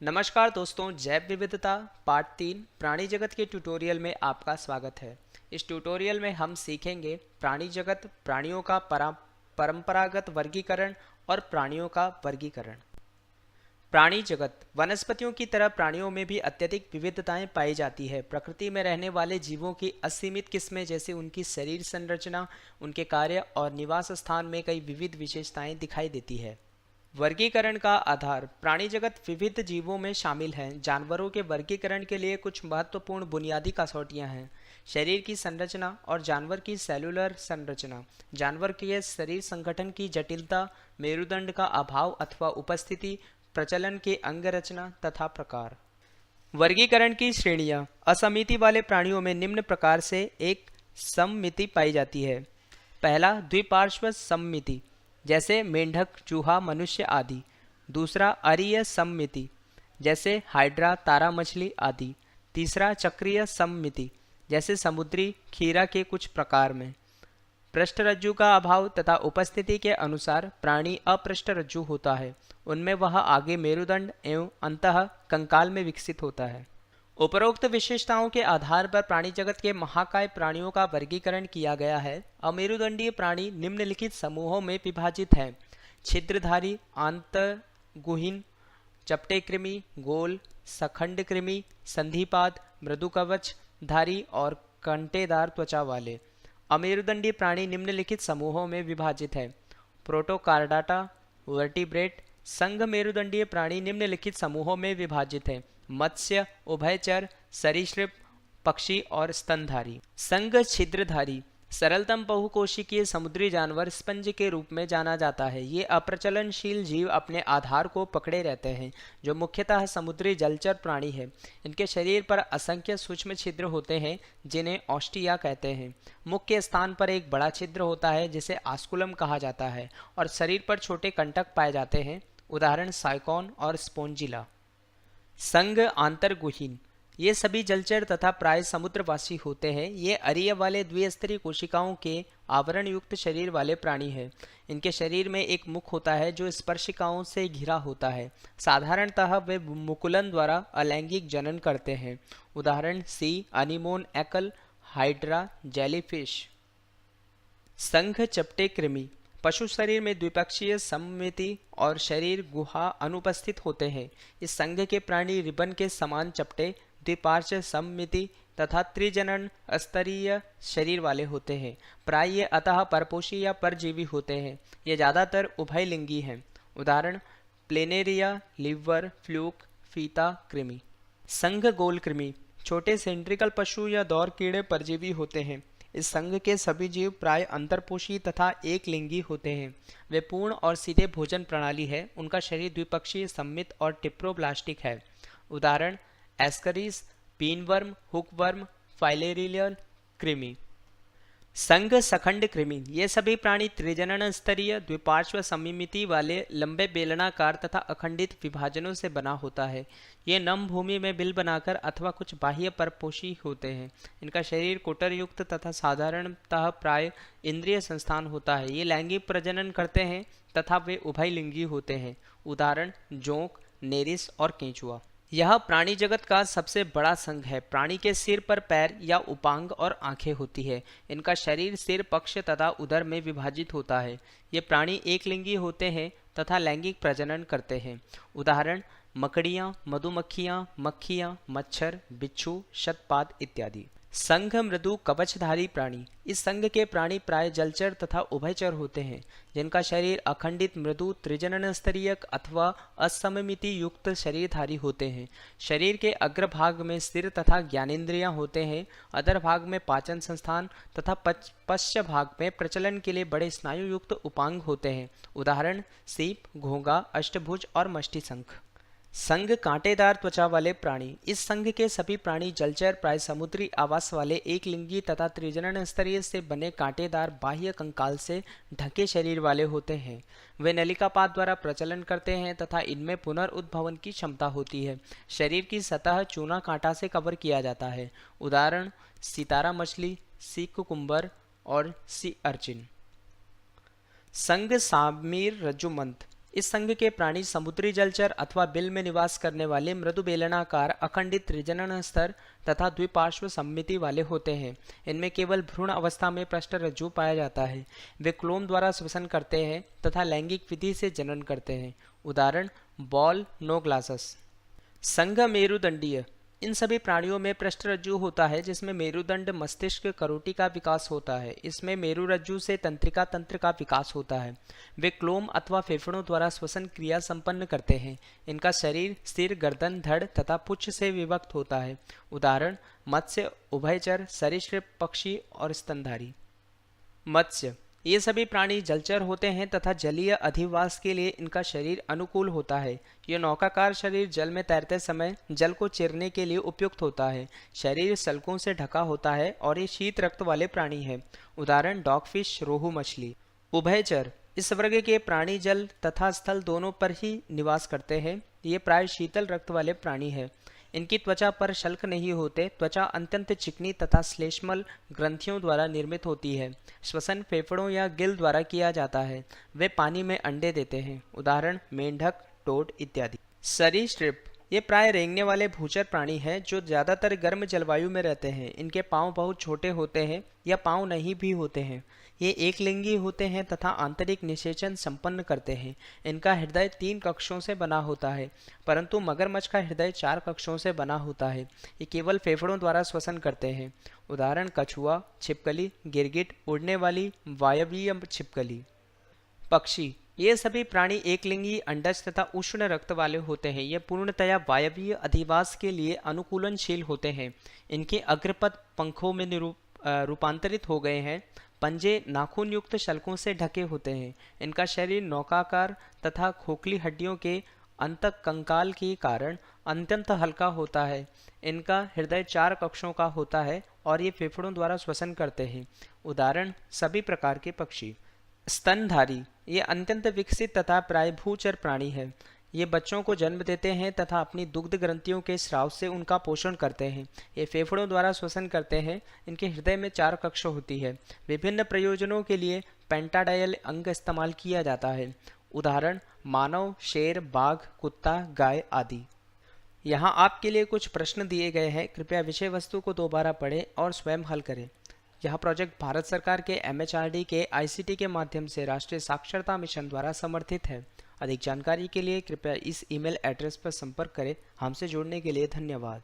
नमस्कार दोस्तों, जैव विविधता पार्ट 3 प्राणी जगत के ट्यूटोरियल में आपका स्वागत है। इस ट्यूटोरियल में हम सीखेंगे प्राणी जगत, प्राणियों का परंपरागत वर्गीकरण और प्राणियों का वर्गीकरण। प्राणी जगत वनस्पतियों की तरह प्राणियों में भी अत्यधिक विविधताएं पाई जाती है। प्रकृति में रहने वाले जीवों की असीमित किस्में जैसे उनकी शरीर संरचना, उनके कार्य और निवास स्थान में कई विविध विशेषताएं दिखाई देती है। वर्गीकरण का आधार प्राणी जगत विविध जीवों में शामिल है। जानवरों के वर्गीकरण के लिए कुछ महत्वपूर्ण बुनियादी कसौटियां हैं। शरीर की संरचना और जानवर की सेलुलर संरचना, जानवर के शरीर संगठन की जटिलता, मेरुदंड का अभाव अथवा उपस्थिति, प्रचलन के अंग रचना तथा प्रकार। वर्गीकरण की श्रेणियां असमिति वाले प्राणियों में निम्न प्रकार से एक सममिति पाई जाती है। पहला, द्विपार्श्व सममिति जैसे मेंढक, चूहा, मनुष्य आदि। दूसरा, अरीय सममिति जैसे हाइड्रा, तारा मछली आदि। तीसरा, चक्रीय सममिति जैसे समुद्री खीरा के कुछ प्रकार में। पृष्ठरज्जु का अभाव तथा उपस्थिति के अनुसार प्राणी अपृष्ठरज्जु होता है। उनमें वह आगे मेरुदंड एवं अंतः कंकाल में विकसित होता है। उपरोक्त विशेषताओं के आधार पर प्राणी जगत के महाकाय प्राणियों का वर्गीकरण किया गया है। अमेरुदंडीय प्राणी निम्नलिखित समूहों में विभाजित हैं: छिद्रधारी, आंतरगुहीन, चपटे कृमि, गोल, सखंड कृमि, संधिपाद, मृदुकवचधारी और कांटेदार त्वचा वाले। अमेरुदंडी प्राणी निम्नलिखित समूहों में विभाजित है: प्रोटोकार्डाटा, वर्टिब्रेट। संघ मेरुदंडीय प्राणी निम्नलिखित समूहों में विभाजित है: मत्स्य, उभयचर, सरीसृप, पक्षी और स्तनधारी। संघ छिद्रधारी सरलतम बहुकोशिकीय समुद्री जानवर स्पंज के रूप में जाना जाता है। ये अप्रचलनशील जीव अपने आधार को पकड़े रहते हैं, जो मुख्यतः समुद्री जलचर प्राणी है। इनके शरीर पर असंख्य सूक्ष्म छिद्र होते हैं, जिन्हें ऑस्टिया कहते हैं। मुख्य स्थान पर एक बड़ा छिद्र होता है, जिसे आस्कुलम कहा जाता है, और शरीर पर छोटे कंटक पाए जाते हैं, उदाहरण साइकॉन और स्पोंजिला। संघ आंतरगुहीन ये सभी जलचर तथा प्राय समुद्रवासी होते हैं। ये अरीय वाले द्विस्तरीय कोशिकाओं के आवरण युक्त शरीर वाले प्राणी हैं। इनके शरीर में एक मुख होता है जो स्पर्शिकाओं से घिरा होता है। साधारणतः वे मुकुलन द्वारा अलैंगिक जनन करते हैं, उदाहरण सी अनीमोन एकल, हाइड्रा, जेलीफिश। संघ चपटे कृमि पशु शरीर में द्विपक्षीय सममिति और शरीर गुहा अनुपस्थित होते हैं। इस संघ के प्राणी रिबन के समान चपटे, द्विपार्श्व सममिति तथा त्रिजनन स्तरीय शरीर वाले होते हैं। प्राय ये अतः परपोषी या परजीवी होते हैं। ये ज़्यादातर उभयलिंगी हैं, उदाहरण प्लेनेरिया, लिवर, फ्लूक, फीता कृमि। संघ गोल कृमि छोटे सेंट्रिकल पशु या दौर कीड़े परजीवी होते हैं। इस संघ के सभी जीव प्राय अंतरपोषी तथा एक लिंगी होते हैं। वे पूर्ण और सीधे भोजन प्रणाली है। उनका शरीर द्विपक्षीय सममित और टिप्रोब्लास्टिक है, उदाहरण एस्करीज, पीनवर्म, हुकवर्म, फाइलेरियल कृमि। संघ सखंड कृमि ये सभी प्राणी त्रिजनन स्तरीय द्विपार्श्व सममिति वाले लंबे बेलनाकार तथा अखंडित विभाजनों से बना होता है। ये नम भूमि में बिल बनाकर अथवा कुछ बाह्य परपोषी होते हैं। इनका शरीर कोटर युक्त तथा साधारणतः प्राय इंद्रिय संस्थान होता है। ये लैंगिक प्रजनन करते हैं तथा वे उभयलिंगी होते हैं, उदाहरण जोंक, नेरिस और केंचुआ। यह प्राणी जगत का सबसे बड़ा संघ है। प्राणी के सिर पर पैर या उपांग और आंखें होती है। इनका शरीर सिर, पक्ष तथा उदर में विभाजित होता है। ये प्राणी एक लिंगी होते हैं तथा लैंगिक प्रजनन करते हैं, उदाहरण मकड़ियाँ, मधुमक्खियाँ, मक्खियाँ, मच्छर, बिच्छू, शतपात इत्यादि। संघ मृदु कवचधारी प्राणी इस संघ के प्राणी प्राय जलचर तथा उभयचर होते हैं, जिनका शरीर अखंडित मृदु त्रिजनन स्तरीय अथवा असममिति युक्त शरीरधारी होते हैं। शरीर के अग्रभाग में सिर तथा ज्ञानेंद्रियां होते हैं। अधर भाग में पाचन संस्थान तथा पश्च भाग में प्रचलन के लिए बड़े स्नायु युक्त उपांग होते हैं, उदाहरण सीप, घोंगा, अष्टभुज और मष्टिशंख। संघ कांटेदार त्वचा वाले प्राणी इस संघ के सभी प्राणी जलचर प्राय समुद्री आवास वाले एक लिंगी तथा त्रिजनन स्तरीय से बने कांटेदार बाह्य कंकाल से ढके शरीर वाले होते हैं। वे नलिकापात द्वारा प्रचलन करते हैं तथा इनमें पुनर्उद्भवन की क्षमता होती है। शरीर की सतह चूना कांटा से कवर किया जाता है, उदाहरण सितारा मछली, सी कुकुम्बर और सी अर्चिन। संघ सामीर रज्जुमंत इस संघ के प्राणी समुद्री जलचर अथवा बिल में निवास करने वाले मृदु बेलनाकार अखंडित त्रिजनन स्तर तथा द्विपार्श्व सममिति वाले होते हैं। इनमें केवल भ्रूण अवस्था में पृष्ठरज्जु पाया जाता है। वे क्लोम द्वारा श्वसन करते हैं तथा लैंगिक विधि से जनन करते हैं। उदाहरण बॉल नो ग्लासस। संघ मेरुदंडीय। इन सभी प्राणियों में पृष्ठरज्जु होता है जिसमें मेरुदंड मस्तिष्क करोटी का विकास होता है। इसमें मेरुरज्जु से तंत्रिका तंत्र का विकास होता है। वे क्लोम अथवा फेफड़ों द्वारा श्वसन क्रिया संपन्न करते हैं। इनका शरीर सिर, गर्दन, धड़ तथा पुच्छ से विभक्त होता है। उदाहरण मत्स्य, उभयचर, सरीसृप, पक्षी और स्तनधारी। मत्स्य। ये सभी प्राणी जलचर होते हैं तथा जलीय अधिवास के लिए इनका शरीर अनुकूल होता है। यह नौकाकार शरीर जल में तैरते समय जल को चीरने के लिए उपयुक्त होता है। शरीर सल्कों से ढका होता है और ये शीत रक्त वाले प्राणी है। उदाहरण डॉगफिश, रोहू मछली। उभयचर। इस वर्ग के प्राणी जल तथा स्थल दोनों पर ही निवास करते हैं। ये प्राय शीतल रक्त वाले प्राणी है। इनकी त्वचा पर शल्क नहीं होते। त्वचा अत्यंत चिकनी तथा श्लेष्मल ग्रंथियों द्वारा निर्मित होती है। श्वसन फेफड़ों या गिल द्वारा किया जाता है। वे पानी में अंडे देते हैं। उदाहरण मेंढक, टोड इत्यादि। सरीसृप। ये प्राय रेंगने वाले भूचर प्राणी हैं जो ज़्यादातर गर्म जलवायु में रहते हैं। इनके पाँव बहुत छोटे होते हैं या पाँव नहीं भी होते हैं। ये एक लिंगी होते हैं तथा आंतरिक निषेचन संपन्न करते हैं। इनका हृदय 3 कक्षों से बना होता है, परंतु मगरमच्छ का हृदय 4 कक्षों से बना होता है। ये केवल फेफड़ों द्वारा श्वसन करते हैं। उदाहरण कछुआ, छिपकली, गिरगिट, उड़ने वाली वायवीय छिपकली। पक्षी। ये सभी प्राणी एकलिंगी, अंडज तथा उष्ण रक्त वाले होते हैं। ये पूर्णतया वायवीय अधिवास के लिए अनुकूलनशील होते हैं। इनके अग्रपद पंखों में रूपांतरित हो गए हैं। पंजे नाखून युक्त शल्कों से ढके होते हैं। इनका शरीर नौकाकार तथा खोखली हड्डियों के अंतक कंकाल के कारण अत्यंत हल्का होता है। इनका हृदय 4 कक्षों का होता है और ये फेफड़ों द्वारा श्वसन करते हैं। उदाहरण सभी प्रकार के पक्षी। स्तनधारी। ये अत्यंत विकसित तथा प्राय भूचर प्राणी है। ये बच्चों को जन्म देते हैं तथा अपनी दुग्ध ग्रंथियों के स्राव से उनका पोषण करते हैं। ये फेफड़ों द्वारा श्वसन करते हैं। इनके हृदय में 4 कक्ष होती है। विभिन्न प्रयोजनों के लिए पेंटाडायल अंग इस्तेमाल किया जाता है। उदाहरण मानव, शेर, बाघ, कुत्ता, गाय आदि। यहाँ आपके लिए कुछ प्रश्न दिए गए हैं। कृपया विषय वस्तु को दोबारा पढ़ें और स्वयं हल करें। यह प्रोजेक्ट भारत सरकार के MHRD के ICT के माध्यम से राष्ट्रीय साक्षरता मिशन द्वारा समर्थित है। अधिक जानकारी के लिए कृपया इस ईमेल एड्रेस पर संपर्क करें। हमसे जुड़ने के लिए धन्यवाद।